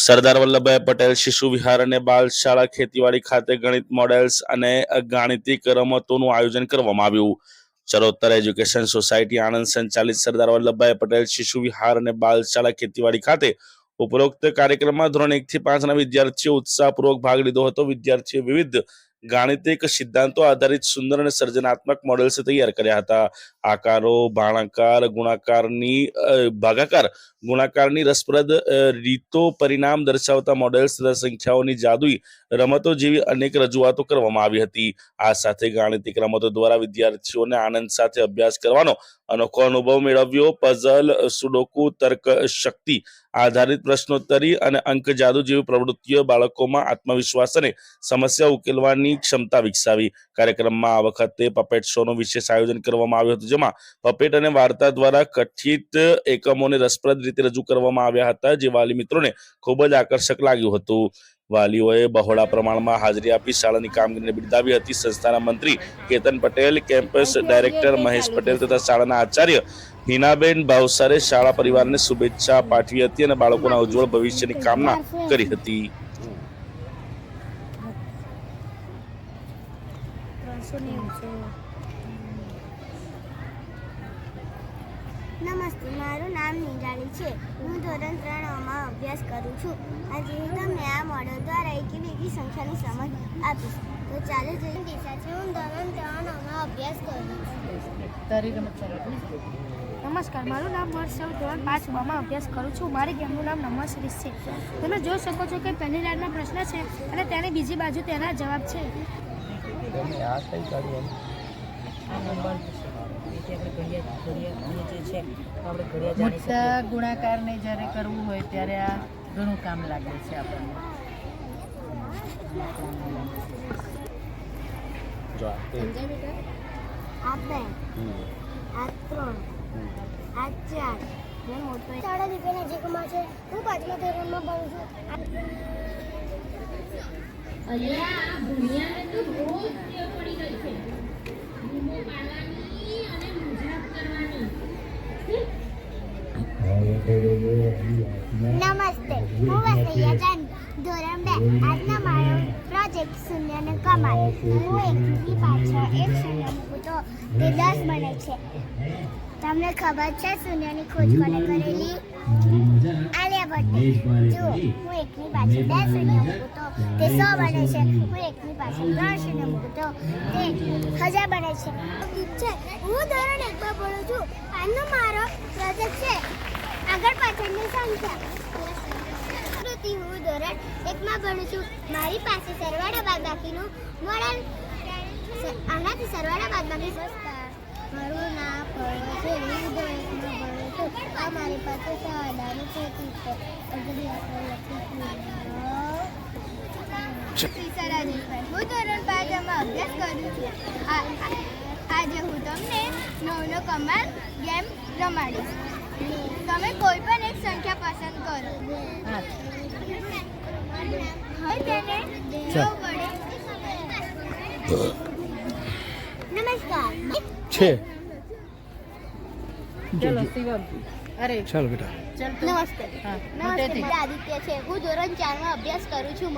સરદાર વલ્લભભાઈ પટેલ શિશુ વિહાર અને બાલ શાળા ખેતીવાડી ખાતે ગણિત મોડેલ્સ અને ગાણિતિક રમતોનું આયોજન કરવામાં આવ્યું। ચરોતર એજ્યુકેશન સોસાયટી આણંદ સંચાલિત સરદાર વલ્લભભાઈ પટેલ શિશુ વિહાર અને બાલ શાળા ખેતીવાડી ખાતે ઉપરોક્ત કાર્યક્રમમાં ધોરણ 1 થી 5 ના વિદ્યાર્થીઓ ઉત્સાહપૂર્વક ભાગ લીધો હતો। વિદ્યાર્થીઓ વિવિધ ગાણિતિક સિદ્ધાંતો આધારિત સુંદર અને સર્જનાત્મક મોડેલ્સ તૈયાર કર્યા હતા। આકારો, ભાગાકાર, ગુણાકારની રસપ્રદ રીતો, પરિણામ દર્શાવતા મોડેલ્સ તથા સંખ્યાઓની જાદુઈ રમતો જેવી અનેક રજૂઆતો કરવામાં આવી હતી। આ સાથે ગાણિતિક રમતો દ્વારા વિદ્યાર્થીઓને આનંદ સાથે અભ્યાસ કરવાનો અનોખો અનુભવ મેળવ્યો। પઝલ, સુડોકુ, તર્ક શક્તિ આધારિત પ્રશ્નોત્તરી અને અંક જાદુ જેવી પ્રવૃત્તિઓ બાળકોમાં આત્મવિશ્વાસ અને સમસ્યા ઉકેલવાની ક્ષમતા વિકસાવી। કાર્યક્રમમાં આ વખતે પપેટ શોનું વિશેષ આયોજન કરવામાં આવ્યું હતું, જેમાં પપેટ અને વાર્તા દ્વારા કથિત એકમોને રસપ્રદ રીતે રજૂ કરવામાં આવ્યા હતા, જે વાલી મિત્રોને ખૂબ જ આકર્ષક લાગ્યું હતું। વાલીઓએ બહોળા પ્રમાણમાં હાજરી આપી શાળાની કામગીરીને બિરદાવી હતી। સંસ્થાના મંત્રી કેતન પટેલ, કેમ્પસ ડાયરેક્ટર મહેશ પટેલ તથા શાળાના આચાર્ય હિનાબેન ભાવસારે શાળા પરિવારને શુભેચ્છા પાઠવી હતી અને બાળકોના ઉજ્જવળ ભવિષ્યની કામના કરી હતી। નમસ્તે, મારું નામ નિરાળી છે। હું ધોરણ 3માં અભ્યાસ કરું છું। આજે હું તમને આ મોડેલ દ્વારા એકી બેકી સંખ્યાની સમજ આપીશ। તો ચાલો જોઈએ। દિશા છે, હું ધોરણ 3માં અભ્યાસ કરું છું। નમસ્કાર, મારું નામ વર્ષ, ધોરણ 5માં અભ્યાસ કરું છું। મારી ગેમનું નામ નમસ્કાર છે। તમે જોઈ શકો છો કે પહેલી લાઈનમાં પ્રશ્ન છે અને તેની બીજી બાજુ તેના જવાબ છે। ગુણાકારને જ્યારે કરવું હોય ત્યારે આ ઘણું કામ લાગે છે આપણને। આ 2, આ 3, આ 4 ને મોટો શાળા દીપે નજીકમાં છે। હું 5મા ધોરણમાં ભણું છું। અલ્યા ભણ્યાને તો રોજ ટેવ પડી ગઈ છે, બૂમો પાડવાની અને મજાક કરવાની। નમસ્તે, હું વસૈયા જાન, ધોરણ 2। આજનો મારો પ્રોજેક્ટ શૂન્યનો કમાલ। હું એકની પાછળ એક શૂન્ય મૂકું તો તે 10 બને છે। તમને ખબર છે શૂન્યની ખોજ કોને કરેલી? આલિયા ભટ્ટે। જુઓ, હું એકની પાછળ 2 શૂન્ય મૂકું તો તે 100 બને છે। હું એકની પાછળ 3 શૂન્ય મૂકું તો તે 1000 બને છે। હું ધોરણ 1માં ભણું છું। આજનો મારો પ્રોજેક્ટ છે આગળ પાછળની સંખ્યા। હું ધોરણ 1માં ભણું છું। મારી પાસે સરવાળા બાદબાકીનું મોડેલ। આનાથી સરવાળા બાદબાકી મારું નામ છે। હું ધોરણ 1માં ભણું છું। આ મારી પાસે સાદાની ખેતી છે। હું ધોરણ 5માં અભ્યાસ કરું છું। આજે હું તમને 9નો કમાલ ગેમ રમાડીશ। તમે કોઈ પણ એક સંખ્યા પસંદ કરો, હવે તેને 9 વડે। નમસ્કાર છે। ચલો શિવમ, અરે ચાલો બેટા। નમસ્તે, આદિત્ય છે। હું ધોરણ 4માં અભ્યાસ કરું છું।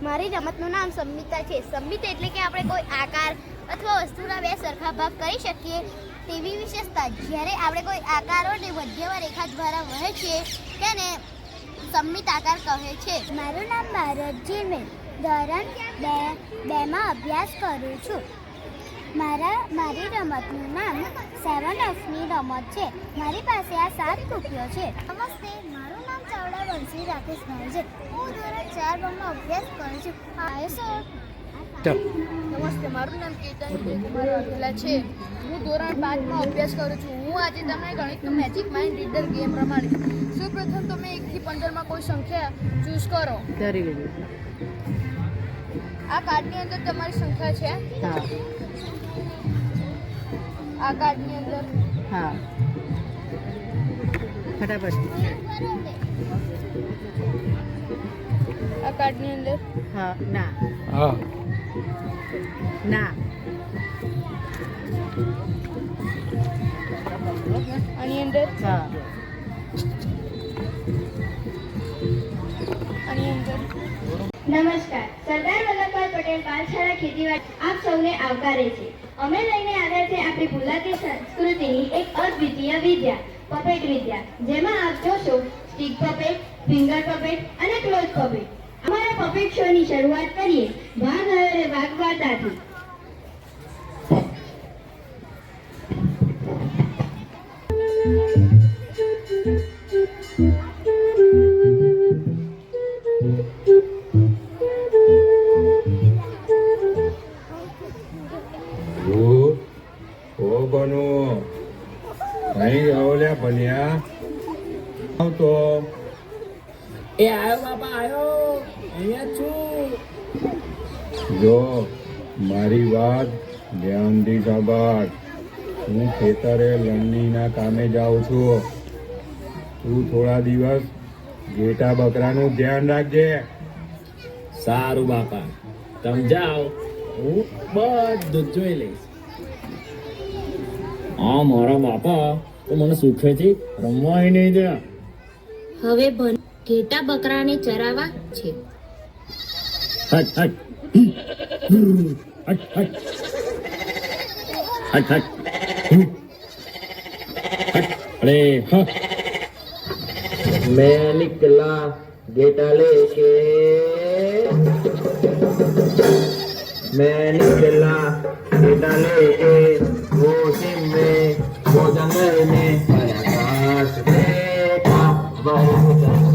મારી રમતનું નામ સંમિતા છે। સંમિત એટલે કે આપણે કોઈ આકાર અથવા વસ્તુના 2 સરખા ભાગ કરી શકીએ તેવી વિશેષતા। જ્યારે આપણે કોઈ આકારોને મધ્યમાં રેખા દ્વારા વહેંચીએ તેને સંમિત આકાર કહે છે। મારું નામ ભારત જીમેલ, ધોરણ 2માં અભ્યાસ કરું છું। મારી રમતનું નામ 7 ઓફની રમત છે। મારી પાસે આ 7 કૂકીઓ છે। નમસ્તે, મારું નામ ચાવડા બંસી રાકેશભાઈ છે। હું ધોરણ 4માં અભ્યાસ કરું છું। નમસ્તે, મારું નામ કેતન કુમાર વાઘેલા છે। હું ધોરણ 5માં અભ્યાસ કરું છું। હું આજે તમને ગણિતનું મેજિક માઇન્ડ રીડર ગેમ રમાડીશ। સૌપ્રથમ તમે 1 થી 15માં કોઈ સંખ્યા ચૂઝ કરો। આ કાર્ડની અંદર તમારી સંખ્યા છે। આ કાર્ડની અંદર હા, ફટાફટ। આ કાર્ડની અંદર હા, ના હા, ના, આની અંદર હા, નમસ્કાર. સરદાર વલ્લભભાઈ પટેલ બાલશાળા ખેતીવાડી આપ સૌને આવકારે છે. અમે લઈને આવ્યા છે આપણી ભૂલાતી સંસ્કૃતિની એક અદ્વિતીય વિદ્યા, પપેટ વિદ્યા, જેમાં આપ જોશો સ્ટીક પપેટ, ફિંગર પપેટ અને ક્લોઝ પપેટ. અમારા પપેટ શોની શરૂઆત કરીએ વાઘ આવ્યો રે વાઘ વાર્તાથી. તો એ આવ્યો બાપા આવ્યો, અહીંયા છું. જો મારી વાત ધ્યાનથી સાંભળ. હું ખેતરે લણણીના કામે જાઉં છું. તું થોડા દિવસ ઘેટા બકરાનું ધ્યાન રાખજે. સારું બાપા, તમે જાઓ, હું બધું જોઈ લઈશ. હા મારા બાપા તો મને સુખેથી રમવાય નહીં દે. હવે ઘેટા બકરાને ચરાવવા છે. હટ હટ હટ હટ હટ હટ અરે હા. मैं निकला गेटा लेके, मैं निकला गेटा लेके, वो सिम में वो जंगल में घास देखा, वही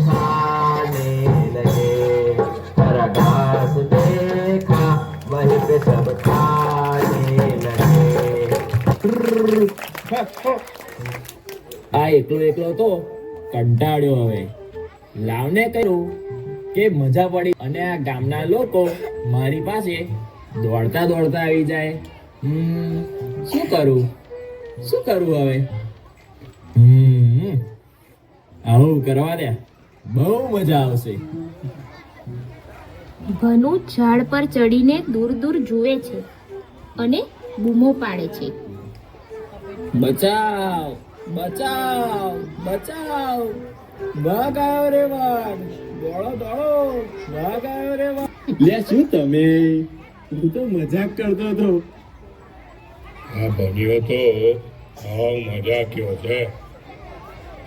खाने लगे. हरा घास देखा, वही पे सब खाने लगे. આ એકલો એકલો તો કંટાળ્યો. હવે લાવને કહ્યું કે મજા પડી અને આ ગામના લોકો મારી પાસે દોડતા દોડતા આવી જાય. શું કરું હવે? આવું કરવા દે, બહુ મજા આવશે. ભનુ ઝાડ પર ચડીને દૂર દૂર જુએ છે અને બૂમો પાડે છે. બચાવ બચાવ બચાવ, વાઘ આવ્યો રે વાઘ, દોડો દોડો, વાઘ આવ્યો રે વાઘ. લે શું તમે? હું તો મજાક કરતો હતો. આ બન્યો તો હાવ મજા કયો છે.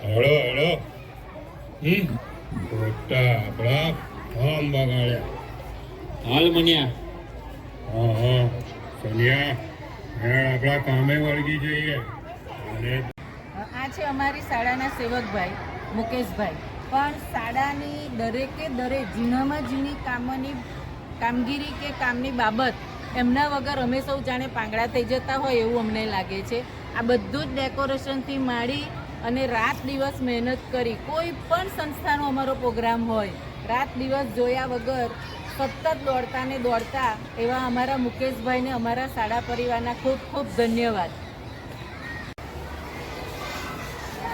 હેડો હેડો. ખોટા આપણા ફોર્મ બગાડ્યા. હાલ મન્યા. હા હા સોનિયા, હેડ આપણા કામે વળગી જઈએ. અને આ છે અમારી શાળાના સેવકભાઈ મુકેશભાઈ. પણ શાળાની દરેકે દરેક ઝીણામાં ઝીણી કામગીરી કે કામની બાબત એમના વગર અમે સૌ જાણે પાંગડા થઈ જતા હોય એવું અમને લાગે છે. આ બધું જ ડેકોરેશનથી માંડી અને રાત દિવસ મહેનત કરી કોઈ પણ સંસ્થાનો અમારો પ્રોગ્રામ હોય રાત દિવસ જોયા વગર સતત દોડતા ને દોડતા એવા અમારા મુકેશભાઈને અમારા શાળા પરિવારના ખૂબ ખૂબ ધન્યવાદ.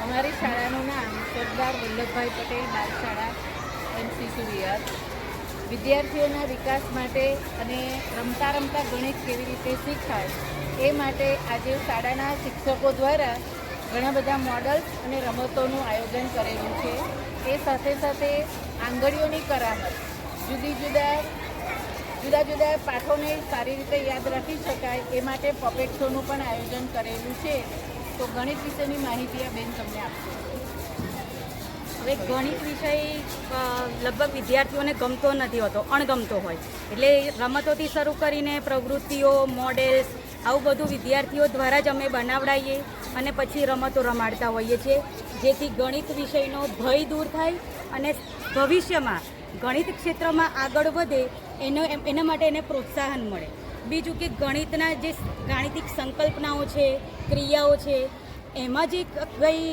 અમારી શાળાનું નામ સરદાર વલ્લભભાઈ પટેલ બાલશાળા એન્ડ શિશુ વિહાર. વિદ્યાર્થીઓના વિકાસ માટે અને રમતા રમતા ગણિત કેવી રીતે શીખાય એ માટે આજે શાળાના શિક્ષકો દ્વારા ઘણા બધા મોડલ્સ અને રમતોનું આયોજન કરેલું છે. એ સાથે સાથે આંગળીઓની કરામત, જુદા જુદા પાઠોને સારી રીતે યાદ રાખી શકાય એ માટે પપેટ શોનું પણ આયોજન કરેલું છે. તો ગણિત વિશેની માહિતી આ બેન તમને આપશે. હવે ગણિત વિષય લગભગ વિદ્યાર્થીઓને ગમતો નથી હોતો, અણગમતો હોય. એટલે રમતોથી શરૂ કરીને પ્રવૃત્તિઓ, મોડેલ્સ આવું બધું વિદ્યાર્થીઓ દ્વારા જ અમે બનાવડાવીએ અને પછી રમતો રમાડતા હોઈએ છીએ, જેથી ગણિત વિષયનો ભય દૂર થાય અને ભવિષ્યમાં ગણિત ક્ષેત્રમાં આગળ વધે એના માટે એને પ્રોત્સાહન મળે. બીજું કે ગણિતના જે ગાણિતિક સંકલ્પનાઓ છે, ક્રિયાઓ છે, એમાં જે કઈ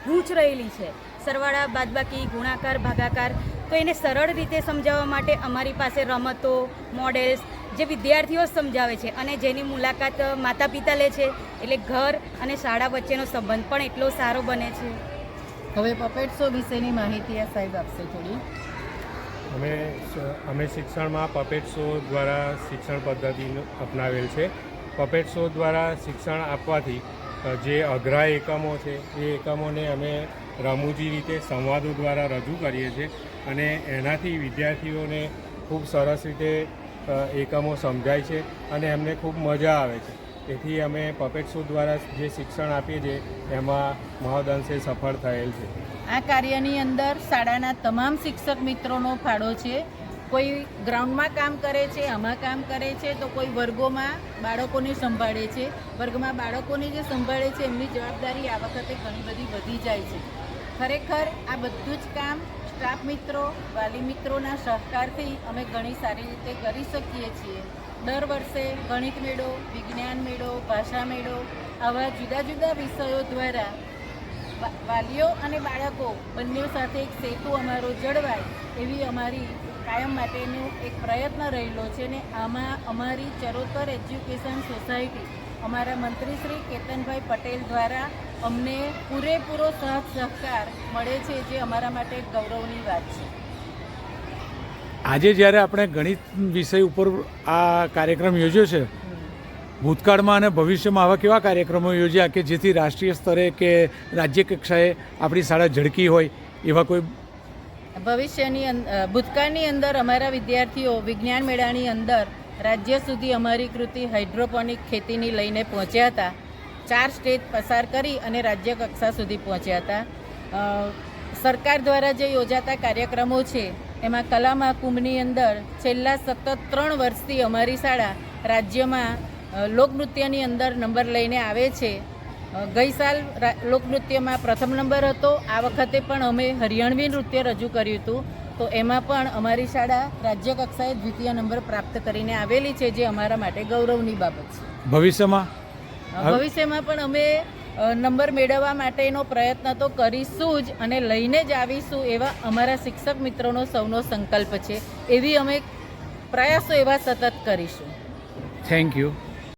ગૂંચ રહેલી છે, સરવાળા, બાદબાકી, ગુણાકાર, ભાગાકાર, તો એને સરળ રીતે સમજાવવા માટે અમારી પાસે રમતો, મોડેલ્સ જે વિદ્યાર્થીઓ સમજાવે છે અને જેની મુલાકાત માતા પિતા લે છે, એટલે ઘર અને શાળા વચ્ચેનો સંબંધ પણ એટલો સારો બને છે. હવે પપેટ શો વિશેની માહિતી આ સાહેબ આપશે થોડી. અમે શિક્ષણમાં પપેટ શો દ્વારા શિક્ષણ પદ્ધતિ અપનાવેલ છે. પપેટ શો દ્વારા શિક્ષણ આપવાથી જે અઘરા એકમો છે એ એકમોને અમે રમૂજી રીતે સંવાદો દ્વારા રજૂ કરીએ છીએ અને એનાથી વિદ્યાર્થીઓને ખૂબ સરસ રીતે એકમો સમજાય છે અને એમને ખૂબ મજા આવે છે. તેથી અમે પપેટ શો દ્વારા જે શિક્ષણ આપીએ છીએ એમાં મહદઅંશે સફળ થયેલ છે. આ કાર્યની અંદર શાળાના તમામ શિક્ષક મિત્રોનો ફાળો છે. કોઈ ગ્રાઉન્ડમાં કામ કરે છે, આમાં કામ કરે છે, તો કોઈ વર્ગોમાં બાળકોને સંભાળે છે. વર્ગમાં બાળકોને જે સંભાળે છે એમની જવાબદારી આ વખતે ઘણી બધી વધી જાય છે. ખરેખર આ બધું જ કામ સ્ટાફ મિત્રો, વાલી મિત્રોના સહકારથી અમે ઘણી સારી રીતે કરી શકીએ છીએ. દર વર્ષે ગણિત મેળો, વિજ્ઞાન મેળો, ભાષા મેળો આવા જુદા જુદા વિષયો દ્વારા વાલીઓ અને બાળકો બંને સાથે એક સેતુ અમારો જળવાય એવી અમારી કાયમ માટેનો એક પ્રયત્ન રહેલો છે. ને આમાં અમારી ચરોતર એજ્યુકેશન સોસાયટી અમારા મંત્રી શ્રી કેતનભાઈ પટેલ દ્વારા અમને પૂરેપૂરો સાથ સહકાર મળે છે, જે અમારા માટે ગૌરવની વાત છે. આજે જ્યારે આપણે ગણિત વિષય ઉપર આ કાર્યક્રમ યોજ્યો છે, ભૂતકાળમાં અને ભવિષ્યમાં આવા કેવા કાર્યક્રમો યોજ્યા કે જેથી રાષ્ટ્રીય સ્તરે કે રાજ્ય કક્ષાએ આપણી શાળા ઝળકી હોય એવા કોઈ? ભૂતકાળની અંદર અમારા વિદ્યાર્થીઓ વિજ્ઞાન મેળાની અંદર રાજ્ય સુધી અમારી કૃતિ હાઇડ્રોપોનિક ખેતીની લઈને પહોંચ્યા હતા. 4 સ્ટેજ પસાર કરી અને રાજ્ય કક્ષા સુધી પહોંચ્યા હતા. સરકાર દ્વારા જે યોજાતા કાર્યક્રમો છે એમાં કલા મહાકુંભની અંદર છેલ્લા સતત 3 વર્ષથી અમારી શાળા રાજ્યમાં લોકનૃત્યની અંદર નંબર લઈને આવે છે. ગઈ સાલ લોકનૃત્યમાં પ્રથમ નંબર હતો. આ વખતે પણ અમે હરિયાણવી નૃત્ય રજૂ કર્યું હતું, તો એમાં પણ અમારી શાળા રાજ્ય કક્ષાએ દ્વિતીય નંબર પ્રાપ્ત કરીને આવેલી છે, જે અમારા માટે ગૌરવની બાબત છે. ભવિષ્યમાં પણ અમે નંબર મેળવવા માટેનો પ્રયત્ન તો કરીશું જ અને લઈને જ આવીશું એવા અમારા શિક્ષક મિત્રોનો સૌનો સંકલ્પ છે. એવી અમે પ્રયાસો એવા સતત કરીશું. Thank you.